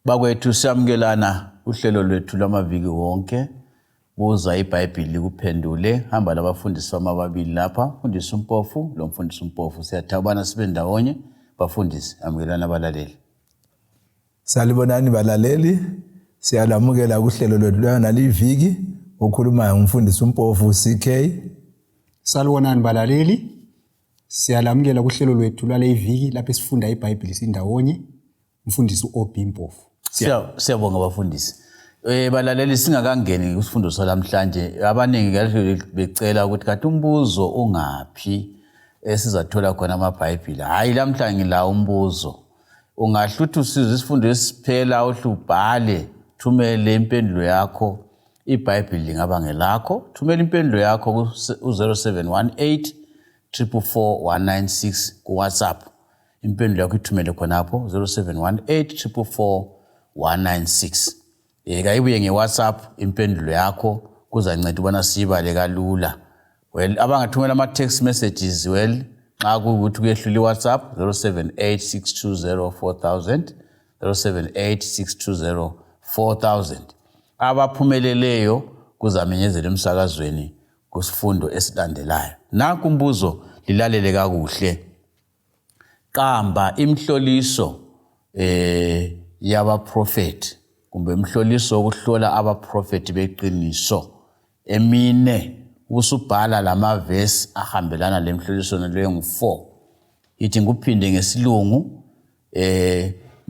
Bakwethu siyamukelana uhlelo lwethu lwamaviki wonke. Buza iBhayibhili likuphendule. Hamba labafundisi ababili lapha, Mfundisi uMpofu lo Mfundisi uMpofu. Siyathabana sibe ndawonye. Bafundisi, amukelana abalaleli. Salibonani balaleli. Siyalamukela kuhlelo lwethu lwaliviki okhuluma ngumfundisi uMpofu CK. Salibonani balaleli. Siyalamukela kuhlelo lwethu lwaliviki lapho sifunda iBhayibhili sindawonye. Mfundisi uOB Mpofu. Siyabonga bafundisi. Balaleli singakangeni kusifundo salamhlanje abaningi kahle becela ukuthi kanti umbuzo ungaphi esizathola khona amaBhayibhili. Hayi lamhlanje la umbuzo. Ungahlutha usizwe isifundo esiphela uhlubhale thumele impendulo yakho. iBhayibhili lingaba ngelakho. Thumela impendulo yakho ku 0718 44196 ku WhatsApp. Impendulo yakho ithumele khonapho 0718 44196. Kayibuye ngeWhatsApp impendulo yakho kuzanceda ubona sibale kalula. Well abangathumela ama text messages nxa kuthi kuyehlula iWhatsApp 0786204000 0786204000. Abaphumeleleyo kuzamenyezela emsakazweni kusifundo esilandelayo. Nanku umbuzo lilalele kakuhle. Qamba imhloliso yabaprofeti kumbe imhloliso ukuhlola abaprofeti beqiniso emine usubhala lamavesi ahambelana lemhloliso leyo ngu4. Ithi nguphinde ngesilungu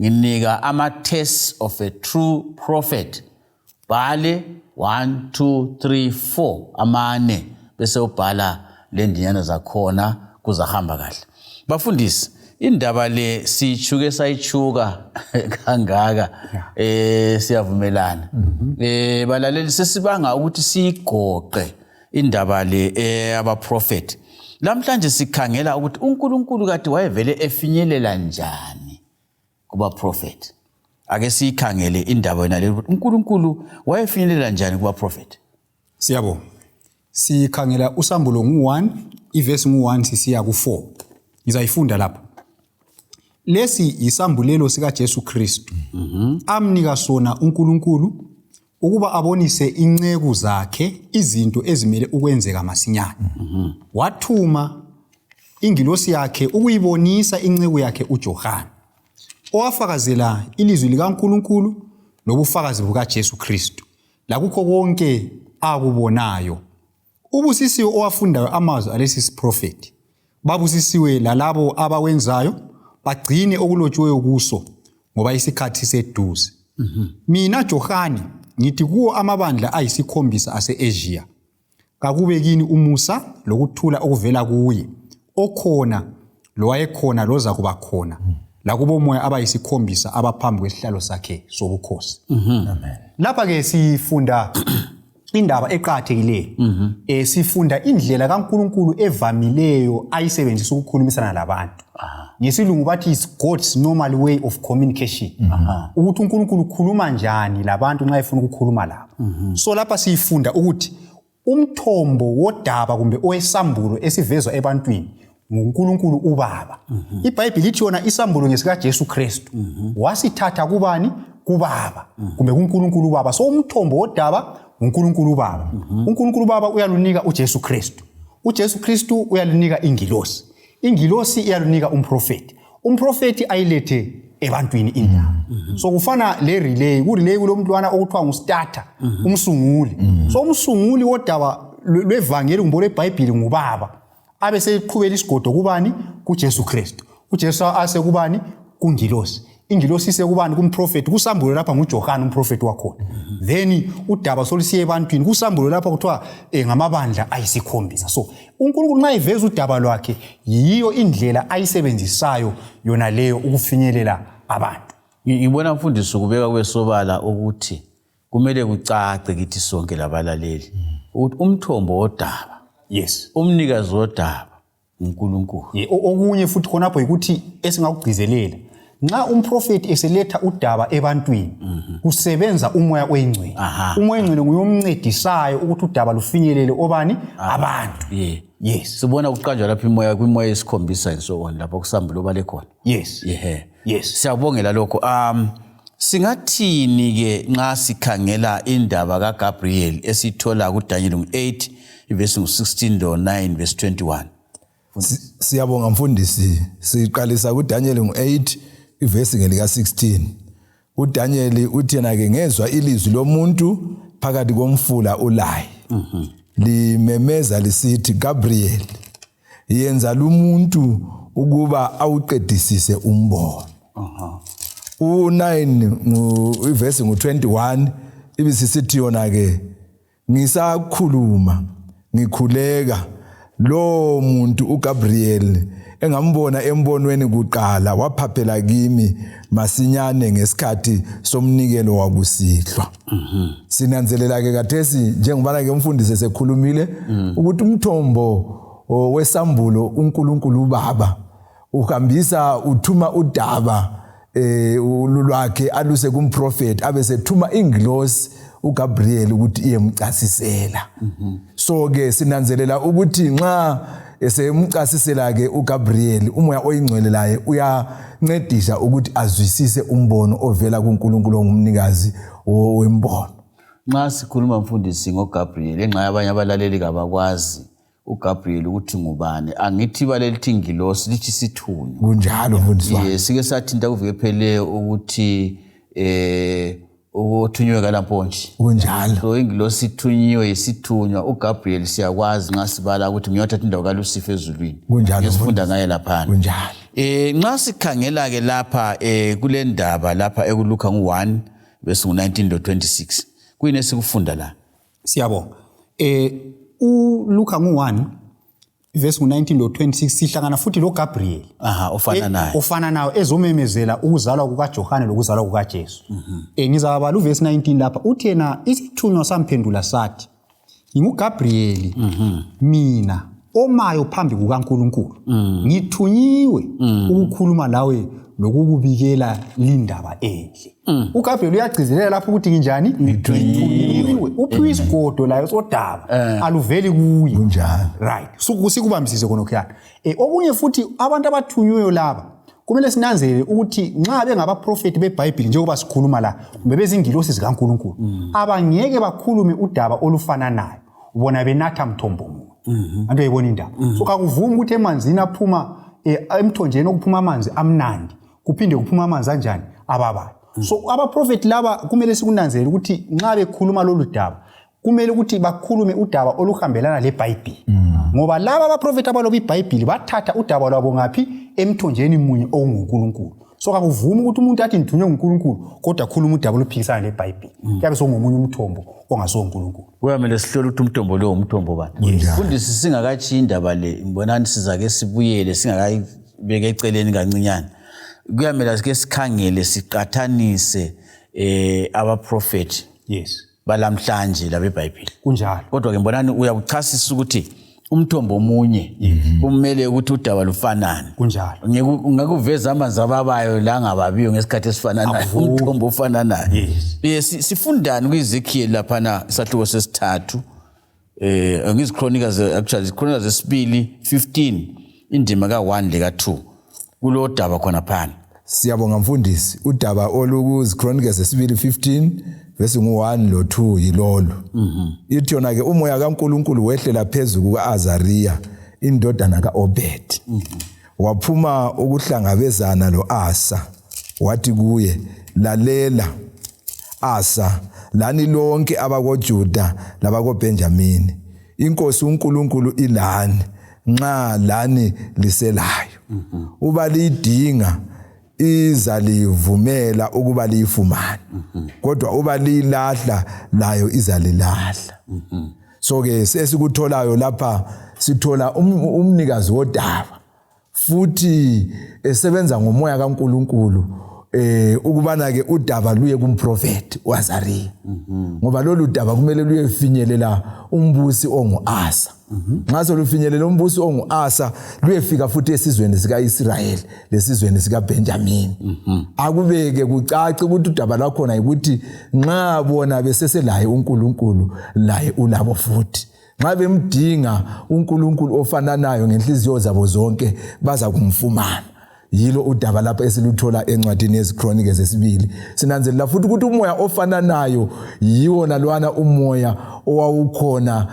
nginika ama tests of a true prophet. Bhale 1 2 3 4 amane bese ubhala lendinyana zakhona kuzahamba kahle. Bafundisi indaba le sichuke sayichuka kangaka siyavumelana. Balaleli sesibanga ukuthi sigoqe indaba le abaprofeti. Lamhlanje sikhangela ukuthi uNkulunkulu kade wayevele efinyelela njani kuba prophet. Ake sikhangele indaba yona le ukuthi uNkulunkulu wayefinyelela njani kuba prophet. Siyabo. Sikhangela usambulo ngu1 ivesi ngu1 sisiya ku4. Ngizayifunda lapha. Lesi isambulelo sika Jesu Kristu. Amnika sona uNkulunkulu ukuba abonise inceku zakhe izinto ezimele ukwenzeka masinyane. Wathuma ingilosi yakhe ukuyibonisa inceku yakhe uJohane. Owafakazela ilizwi likaNkulunkulu lobufakazi buka Jesu Kristu. Lakukho konke akubonayo. Ubusisiwe owafundayo amazwi alesi prophet. Babusisiwe lalabo abawenzayo bagcine okulotshiweyo kuso ngoba isikhathi seduze. Mina Johane ngithi kuwo amabandla ayisikhombisa ase-Asia. Kakube kini umusa lokuthula okuvela kuye. Okhona lowayekhona loza kuba khona. Lakubo moya abayisikhombisa abaphambi kwesihlalo sakhe sobukhosi. Amen. Lapha ke sifunda indaba eqhathekile. Sifunda indlela kaNkulunkulu evamileyo ayisebenzisa ukukhulumisana labantu. Ngesilungu bathi is God's normal way of communication. Ukuthi uNkulunkulu ukhuluma njani labantu nxa efuna ukukhuluma labo. So lapha sifunda ukuthi umthombo wodaba kumbe owesambulo esivezwa ebantwini nguNkulunkulu uBaba. iBhayibhili lithi yona isambulo ngesika Jesu Kristu. Wasithatha kubani? Kubaba. Kumbe kuNkulunkulu uBaba. So umthombo wodaba uNkulunkulu uBaba. uNkulunkulu uBaba uyalunika uJesu Kristu. uJesu Kristu uyalunika ingilosi. Ingilosi iyalunika umprofeti. Umprofeti ayilethe ebantwini indaba. So kufana le relay, ku relay kulomntwana okuthiwa ngustarter, umsunguli. So umsunguli wodaba lwevangeli kumbe leBhayibhili ngubaba. Abe seqhubela isigodo kubani? kuJesu Kristu. uJesu ase kubani? kungilosi. Ingilosi sekubani? kumprofeti. Kusambulo lapha nguJohane umprofeti wakhona. Then udaba solisiye ebantwini kusambulo lapha kuthiwa ngamabandla ayisikhombisa. So uNkulunkulu nxa iveza udaba lwakhe yiyo indlela ayisebenzisayo yona leyo ukufinyelela abantu. Ngibona mfundisi ukubeka kwesobala ukuthi kumele kucace kithi sonke labalaleli ukuthi umthombo wodaba, yes, umnikazi wodaba uNkulunkulu. Okunye futhi khonapho ukuthi esingakugcizelela nxa umprofeti eseletha udaba ebantwini kusebenza umoya oyingcwele. Umoya oyingcwele nguyomncedisayo ukuthi udaba lufinyelele obani? Abantu. Yes. Sibona kuqanjwa lapha kwimoya yesikhombisa and so on lapho kusambulo bale khona. Yes. Yes. Siyabongela lokho. Singathini ke nxa sikhangela indaba kaGabriel esithola kuDaniel 8 verse 16 lo 9 verse 21? Siyabonga mfundisi, siqalisa kuDaniel 8 ivesi ngelika 16. uDaniel uthi yena ke ngezwa ilizwi lomuntu phakathi komfula ulayi. Limemeza lisithi, Gabriel, yenza lumuntu ukuba awuqedisise umbono. U9 ivesi ngu21 ibisisithi yona ke ngisakhuluma ngikhuleka lo muntu uGabriel engambona embonweni kuqala waphaphela kimi masinyane ngesikhathi somnikelo wakusihlwa. Sinanzelela ke kathesi njengoba ke umfundisi sekhulumile ukuthi umthombo wesambulo uNkulunkulu uBaba uhambisa uthuma udaba ulwakhe aluse kumprofeti abesethuma ingilosi uGabriel ukuthi iyemchasisela. So ke sinanzelela ukuthi nxa esemchasisela ke uGabriel umoya oyingcwele laye uyancedisa ukuthi azwisise umbono ovela kuNkulunkulu ongumnikazi wembono. Nxa sikhuluma mfundisi ngoGabriel enxa yabanye abalaleli kabakwazi uGabriel ukuthi ngubani, angithi balelithi ingilosi lithi sithunywa. Kunjalo mfundisi wami. Sike sathinta kuviphele ukuthi ukuthunywe kalampontshi. Kunjalo. So ingilosi ithunyiwe isithunywa uGabriel siyakwazi nxa sibala ukuthi ngiyothatha indawo kaLucifer ezulwini. Kunjalo. Ngesifunda ngaye lapha. Kunjalo. Nxa sikhangela ke lapha kule ndaba lapha ekuluka ngu1 verse 19 lo 26. Kuyini esikufunda la? Siyabonga. uLuka ngu1 verse 19 lo 26 sihlangana futhi lo Gabriel. Ofana naye. Ofana nayo ezomemezela ukuzalwa kukaJohane lokuzalwa kukaJesu. Ngizabala uverse 19 lapha uthi yena isithunywa samphendula sathi, "NginguGabriel, mina omayo phambi kukaNkulunkulu. Ngithunyiwe ukukhuluma lawe lokukubikela lindaba enhle." uGabriel uyagcizelela lapho ukuthi nginjani? Ngithunyiwe. Uphiwe isigodo layo sodaba aluveli kuye. Kunjalo. Right. Sikubambisise khonokho. Okunye futhi abantu abathunyweyo laba kumele sinanzele ukuthi nxa bengabaprofeti beBhayibheli njengoba sikhuluma la kumbe bezingilosi zikaNkulunkulu abangeke bakhulume udaba olufana nayo ubona benatha mthombo munye. Anto yayibona indaba. So kakuvumi ukuthi emanzini aphuma emthonjeni okuphuma amanzi amnandi kuphinde kuphuma amanzi anjani ababayo. So abaprofeti laba kumele sikunanzele ukuthi nxa bekhuluma lolu daba kumele ukuthi bakhulume udaba oluhambelana leBhayibheli. Ngoba laba abaprofeti abaloba iBhayibheli bathatha udaba lwabo ngaphi emthonjeni munye onguNkulunkulu. So kakuvumi ukuthi umuntu athi ngithunywe nguNkulunkulu kodwa khuluma udaba oluphikisana leBhayibheli. Kuyabe songomunye umthombo ongasoNkulunkulu. Kuyamele sihlole ukuthi umthombo lo umthombo bani. Mfundisi singakathi indaba le ngibonani sizake sibuyele singakayibeka eceleni kancinyane. Kuyamela sike sikhangele siqathanise abaprofeti. Yes. Balamhlanje labeBhayibheli. Kunjalo. Kodwa ke ngibonani uyakuchasisa ukuthi umthombo omunye kumele ukuthi udaba lufanane. Kunjalo. Ungakuveza amanzi ababayo la ngababiyo ngesikhathi esifananayo umthombo ofananayo. Sifundani kuEzekiel lapha na isahluko sesithathu ngizichronicles actually Chronicles zesibili 15 indima ka1 leka 2 kulo daba khona phana. Siyabonga mfundisi udaba olukuZichronicles zesibili 15 verse ngu1 lo 2 yilolo. Ithi yona ke umoya kaNkulunkulu wehlela phezulu kukaAzariya indodana kaObed. Waphuma ukuhlangabezana loAsa wathi kuye, lalela Asa, lani lonke abakoJuda labakoBenjamini, inkosi uNkulunkulu ilani nxa lani liselayo. Uba liyidinga izalivumela ukuba liyifumane. Kodwa uba liyilahla layo izalilahla. So ke sesikutholayo lapha sithola umnikazi wodaba futhi esebenza ngomoya kaNkulunkulu ukubana ke udaba luye kumprofeti uAzariya. Ngoba lolu daba kumele luyefinyelela umbusi onguAsa. Nxa solufinyelela umbusi onguAsa luyefika futhi esizweni sikaIsrayeli lesizweni sikaBenjamini. Akubeke kucace ukuthi udaba lwakhona ukuthi nxa bona beseselaye uNkulunkulu laye ulabo futhi. Nxa bemdinga uNkulunkulu ofananayo ngenhliziyo zabo zonke baza kumfumana. yilo udaba lapha esiluthola encwadini yeziKronike zesibili. Sinanzelela futhi ukuthi umoya ofananayo yiwo nalwana umoya owawukhona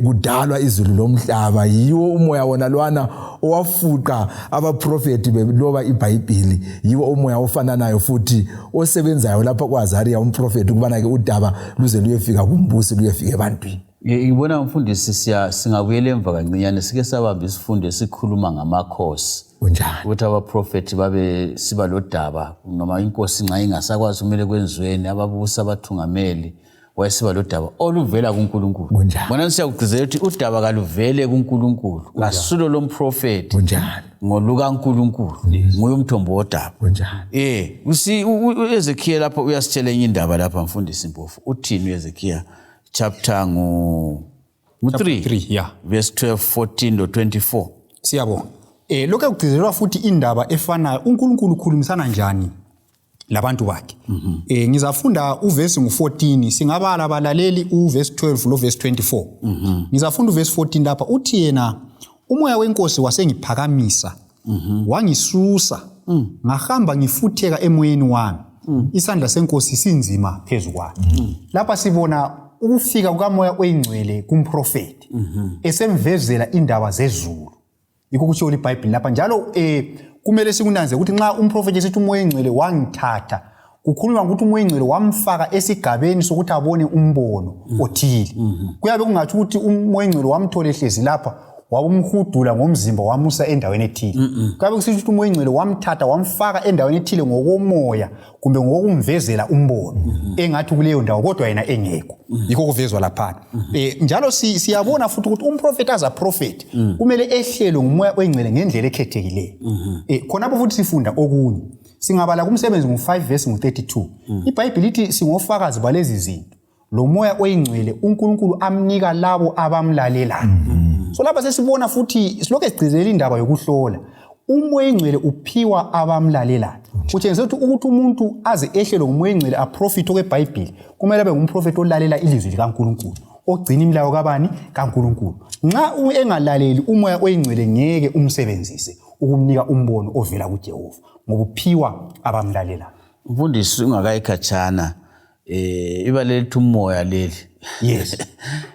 kudalwa izulu lomhlaba, yiwo umoya wona lwana owafuqa abaprofeti beloba iBhayibheli, yiwo umoya ofananayo futhi osebenzayo lapha kwaZaria umprofeti ukubana ke udaba luze luyefika kumbusi luyefika ebantwini. Ngibona umfundisi singabuyela emva kancinyane sike sabamba isifundo esikhuluma ngamakhosi. Unjani? Ukuthi abaprofeti babe siba lodaba noma inkosi nxa ingasakwazi kumele kwenziweni ababusa abathungameli wayesiba lodaba oluvela kuNkulunkulu. Unjani? Bona siyakugcizelela ukuthi udaba kaluvele kuNkulunkulu. Ngasulo lomprofeti. Unjani? Ngoluka uNkulunkulu. Nguye umthombo wodaba. Unjani? uEzekiel lapha uyasitshela enye indaba lapha mfundisi Mpofu. Uthini uEzekiel chapter 3 yeah, verse 12, 14 no 24. Siyabonga. Lokho kugcizelelwa futhi indaba efanayo uNkulunkulu ukhulumisana njani labantu bakhe. Ngizafunda uverse ngu14, singabala abalaleli uverse 12 lo verse 24. Ngizafunda uverse 14 lapha uthi yena umoya wenkosi wasengiphakamisa wangisusa ngahamba ngifutheka emoyeni wami isandla senkosi sinzima phezukwami. Lapha sibona ukufika kukamoya oyingcwele kumprofeti esemvezela indaba zezulu. Yikho kutsho iBhayibheli lapha njalo kumele sikunanze ukuthi nxa umprofeti esithi umoya oyingcwele wangithatha kukhulunywa ukuthi umoya oyingcwele wamfaka esigabeni sokuthi abone umbono othile. Kuyabe kungathi ukuthi umoya oyingcwele wamthola ehlezi lapha wabumhudula ngomzimba wamusa endaweni ethile. Kuyabe kusithi ukuthi umoya oyingcwele wamthatha wamfaka endaweni ethile ngokomoya kumbe ngokumvezela umbono engathi kuleyo ndawo kodwa yena engekho. Yikho kuvezwa lapha. Njalo siyabona futhi ukuthi umprofeti as a prophet kumele ehlelwe ngumoya oyingcwele ngendlela ekhethekileyo. Khonapho futhi sifunda okunye. Singabala kumsebenzi ngo5 verse ngo32. iBhayibheli lithi singofakazi balezi zinto. Lo moya oyingcwele uNkulunkulu amnika labo abamlalelayo. So lapha sesibona futhi silokho sigcizelela indaba yokuhlola. Umoya oyingcwele uphiwa abamlalelayo. Kutshengisa ukuthi umuntu aze ehlelwe ngumoya oyingcwele aprofite kweBhayibheli kumele abe ngumprofeti olalela ilizwi likaNkulunkulu, ogcina imilayo kabani kaNkulunkulu. Nxa engalaleli umoya oyingcwele ngeke umsebenzise ukumnika umbono ovela kuJehova ngoba uphiwa abamlalelayo. Mfundisi ungakayikhatshana ibalelithi umoya leli. Yes.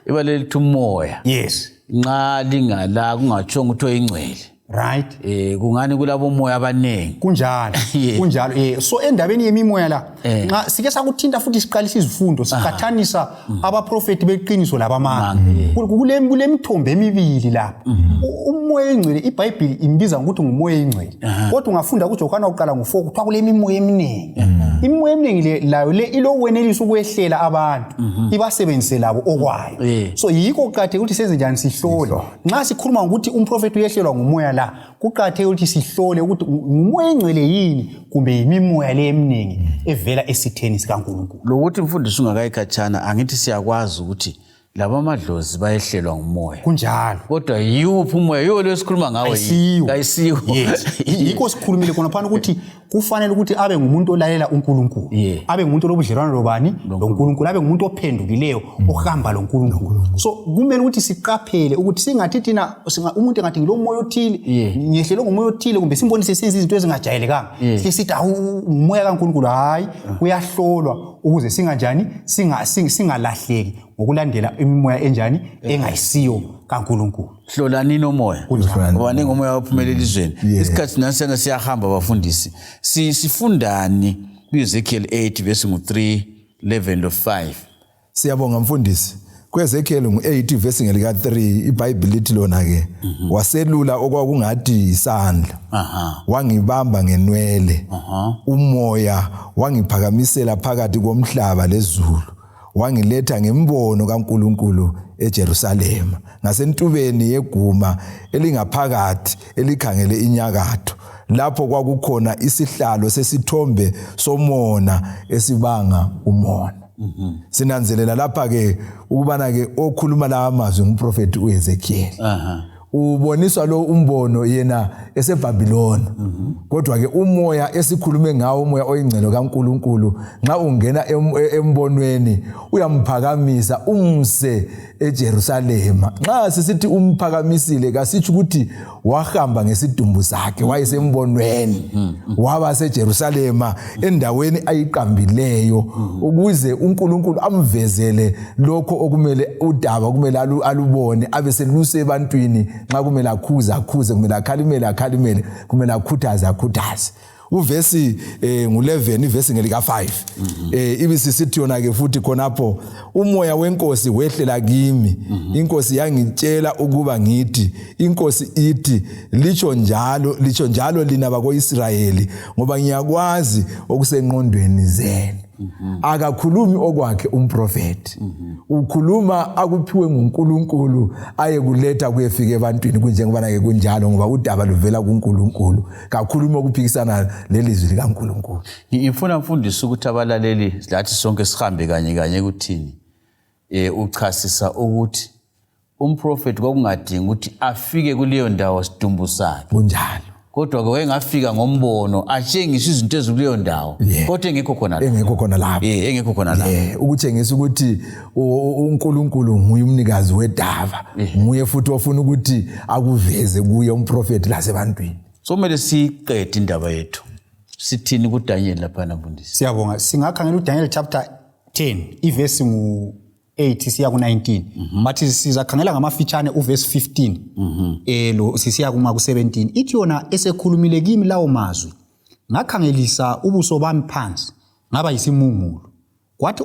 Ibalelithi umoya. Yes. Nxa lingala kungatshonga ukuthi oyingcwele. Right. Kungani kulabo moya abanengi. Kunjalo. Kunjalo. So endabeni yemimoya la nxa sike sakuthinta futhi siqalisa izifundo siqhathanisa abaprofeti beqiniso labamanga. Kule mithombo emibili lapha. Umoya oyingcwele iBhayibheli imbiza ukuthi ngumoya oyingcwele. Kodwa ungafunda kuJohana oqala ngo4 kuthiwa kule mimoya eminingi. Imimoya eminingi layo le ilokwenelisa ukwehlela abantu ibasebenzise labo okwayo. So yikho kuqhathe ukuthi senze njani sihlole. Nxa sikhuluma ukuthi umprofeti uyehlelwa ngumoya la kuqhathe ukuthi sihlole ukuthi ngumoya oyingcwele yini kumbe imimoya le eminingi evela esitheni sikaNkulunkulu. Lokuthi mfundisi ungakayikhatshana angithi siyakwazi ukuthi laba amadlozi bayehlelwa ngumoya. Kunjalo. Kodwa yiwuphi umoya yiwo lesikhuluma ngawo ayisiwo. Yes. Yikho sikhulumile khona phana ukuthi kufanele ukuthi abe ngumuntu olalela uNkulunkulu. Abe ngumuntu olobudlelwano lobani loNkulunkulu, abe ngumuntu ophendukileyo ohamba loNkulunkulu. So kumele ukuthi siqaphele ukuthi singathi thina umuntu engathi ngilomoya othile ngiyehlelwe ngumoya othile kumbe simbonise senze izinto ezingajayelekanga. Sithi umoya kaNkulunkulu hayi uyahlolwa ukuze singanjani singalahleki ngokulandela imimoya enjani engayisiyo kaNkulunkulu. Hlolani nomoya. Ngoba nengomoya ophumela elizweni. Isikhathi nasena siyahamba abafundisi. Sifundani kuEzekiel 8 verse 3, 11 no 5. Siyabonga mfundisi. KweEzekiel ngu8 verse ngelika 3 iBhayibheli lithi lona ke waselula okwakungathi isandla. Wangibamba ngenwele. Umoya wangiphakamisela phakathi komhlaba lezulu. Wangiletha ngembono kaNkulunkulu eJerusalema ngasentubeni yeguma elingaphakathi elikhangele inyakatho lapho kwakukhona isihlalo sesithombe somona esibanga umona. Sinanzelela lapha ke ukubana ke okhuluma la amazwi ngumprofeti uEzekiel. Uboniswa lo umbono yena eseBhabhiloni. Kodwa ke umoya esikhulume ngawo umoya oyingcelo kaNkulunkulu nxa ungena embonweni uyamphakamisa umse eJerusalema. Nxa sisithi umphakamisile kasitsho ukuthi wahamba ngesidumbu sakhe wayesembonweni waba seJerusalema endaweni ayiqambileyo ukuze uNkulunkulu amvezele lokho okumele udaba kumele alubone abeseluse ebantwini nxa kumele akhuze kumele akhalimele kumele akhuthaze uvesi ngu11 ivesi ngelika 5 ibisisithi yona ke futhi khonapho umoya wenkosi wehlela kimi inkosi yangitshela ukuba ngithi inkosi ithi licho njalo lina bako-Israyeli ngoba ngiyakwazi okusenqondweni zenu akakhulumi okwakhe umprofeti ukhuluma akuphiwe nguNkulunkulu ayekuletha kuyefika ebantwini kunjengoba ke kunjalo ngoba udaba luvela kuNkulunkulu kakhuluma okuphikisana lelizwi likaNkulunkulu. Ngifuna mfundisi ukuthi abalaleli lathi sonke sihambe kanye kuthini uchasisa ukuthi umprofeti kwakungadingi ukuthi afike kuleyo ndawo sidumbu sakhe kunjalo kodwa ke wayengafika ngombono atshengisa izinto ezikuleyo ndawo kodwa engekho khona lapho ukutshengisa ukuthi uNkulunkulu nguye umnikazi wedaba nguye futhi ofuna ukuthi akuveze kuye umprofeti lasebantwini. So kumele siqede indaba yethu sithini kuDaniel lapha mfundisi. Siyabonga singakhangela uDaniel chapter 10 ivesi ngu8 siya ku19 bathi sizakhangela ngamafitshane uverse 15 lo sisiya kuma ku17 ithi yona esekhulumile kimi lawo mazwi ngakhangelisa ubuso bami phansi ngaba yisimungulu kwathi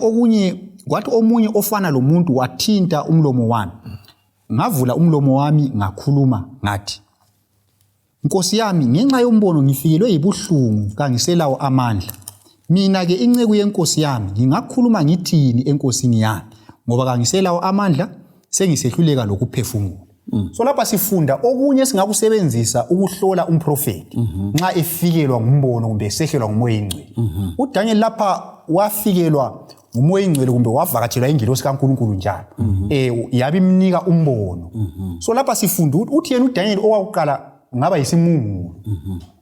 omunye ofana lomuntu wathinta umlomo wami ngavula umlomo wami ngakhuluma ngathi Nkosi yami ngenxa yombono ngifikelwe yibuhlungu kangiselawo amandla mina ke inceku yenkosi yami ngingakhuluma ngithini enkosini yami ngoba kangiselawo amandla sengisehluleka lokuphefumula. So lapha sifunda okunye singakusebenzisa ukuhlola umprofeti nxa efikelwa ngumbono kumbe esehlelwa ngumoya ingcwele. uDaniel lapha wafikelwa ngumoya ingcwele kumbe wavakatshelwa ingilosi kaNkulunkulu njalo yabimnika umbono. So lapha sifunda uthi yena uDaniel owakuqala ngaba yisimungulu.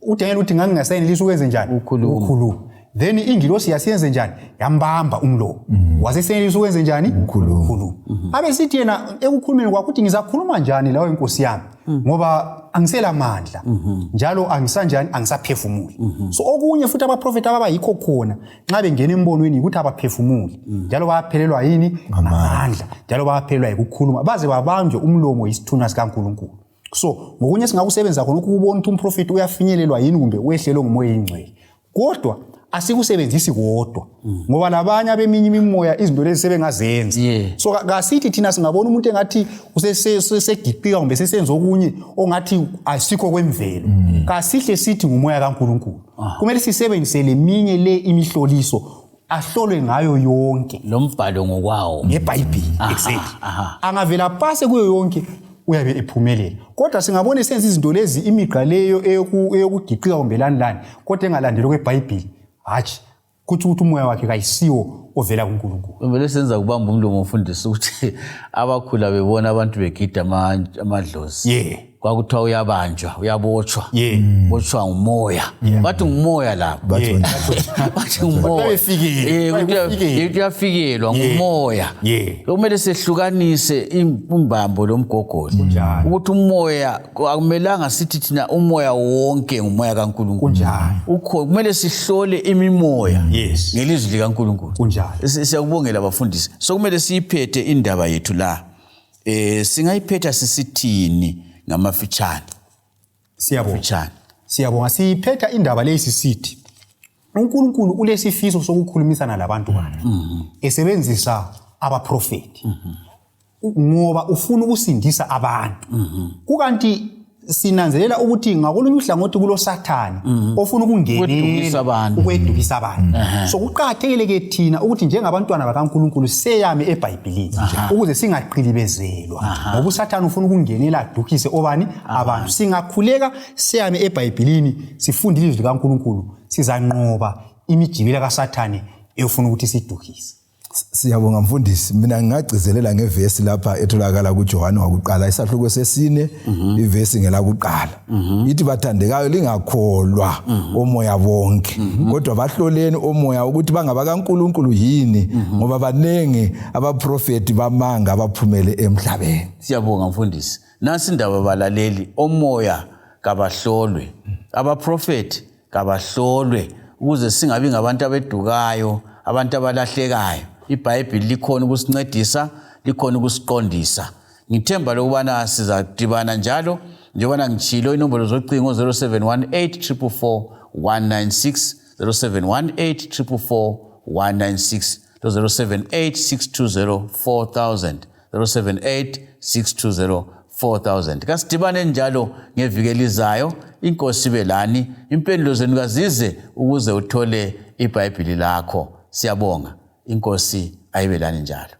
uDaniel uthi ngangingasayenelisi ukwenze njani ukukhuluma. Then ingilosi yasiyenze njani yambamba umlomo wasesenelisa ukwenze njani ukukhuluma. Abe sithi yena ekukhulumeni kwakuthi ngizakhuluma njani lawo inkosi yami ngoba angisela amandla njalo angisanjani angisaphefumuli. So okunye futhi abaprofeti ababa yikho khona nxa bengena embonweni ukuthi abaphefumuli njalo bayaphelelwa yini amandla njalo bayaphelelwa ukukhuluma baze babanjwe umlomo yisithunywa sikaNkulunkulu. So ngokunye singakusebenza khona ukubona ukuthi umprofeti uyafinyelelwa yini kumbe uyehlelwe ngumoya ingcwele kodwa asikusebenzisi kodwa ngoba labanye abeminye imimoya izinto lezi sebengazenza. So kasithi thina singabona umuntu engathi usesegiqika kumbe sesenza okunye ongathi asikho kwemvelo kasihle sithi ngumoya kaNkulunkulu. Kumele sisebenzise leminye le imihloliso ahlolwe ngayo yonke lombhalo ngokwawo ngeBhayibheli exactly angavela pase kuyo yonke uyabe ephumelela. Kodwa singabona senze izinto lezi imigqa leyo eyokugiqika kumbe lani kodwa engalandeli kweBhayibheli hathi kuthi umoya wakhe kayisiwo ovela kuNkulunkulu. Kumele senza kubamba umlomo umfundisi ukuthi abakhula bebona abantu begida amadlozi kwakuthiwa uyabanjwa uyabotshwa botshwa ngumoya bathi ngumoya lapho bathi ngumoya kuyafikelwa ngumoya. Kumele sehlukanise imbambo lomgogolo ukuthi umoya akumelanga sithi thina umoya wonke ngumoya kaNkulunkulu kumele sihlole imimoya ngelizwi likaNkulunkulu. Siyakubongela abafundisi. So kumele siyiphethe indaba yethu la singayiphetha sisithini ngamafitshane. Siyabonga siphetha indaba lesi sithi uNkulunkulu ulesifiso sokukhulumisana labantu bakhe esebenzisa abaprofeti ngoba ufuna ukusindisa abantu. Kukanti sinanzelela ukuthi ngakolunye uhlangothi kulo Sathani ofuna ukungenela ukwedukisa abantu. So kuqakathekile ke thina ukuthi njengabantwana bakaNkulunkulu seyame eBhayibhelini ukuze singaqilibezelwa ngoba uSathani ufuna ukungenela adukise obani abantu. Singakhuleka seyame eBhayibhelini sifunde ilizwi likaNkulunkulu sizanqoba imijibila kaSathani efuna ukuthi sidukise. Siyabonga mfundisi, mina ngingagcizelela ngevesi lapha etholakala kuJohane wakuqala isahluko sesine ivesi ngelakuqala. Ithi bathandekayo lingakholwa omoya bonke, kodwa bahloleni omoya ukuthi bangaba kaNkulunkulu yini, ngoba banenge abaprofeti bamanga abaphumele emhlabeni. Siyabonga mfundisi. Nasi indaba balaleli, omoya kabahlolwe, abaprofeti kabahlolwe ukuze singabi ngabantu abedukayo, abantu abalahlekayo. IBhayibhili likhona ukusincedisa, likhona ukusiqondisa. Ngithemba lokubana sizadibana njalo njengoba ngitshilo inombolo zocingo 0718 444 196, 0718 444 196, 078 620 4000, 078 620 4000. Kasidibane njalo ngeviki elizayo. Inkosi ibe lani, impendulo zenu kazize ukuze uthole iBhayibhili lakho. Siyabonga. Inkosi ayibelani njalo.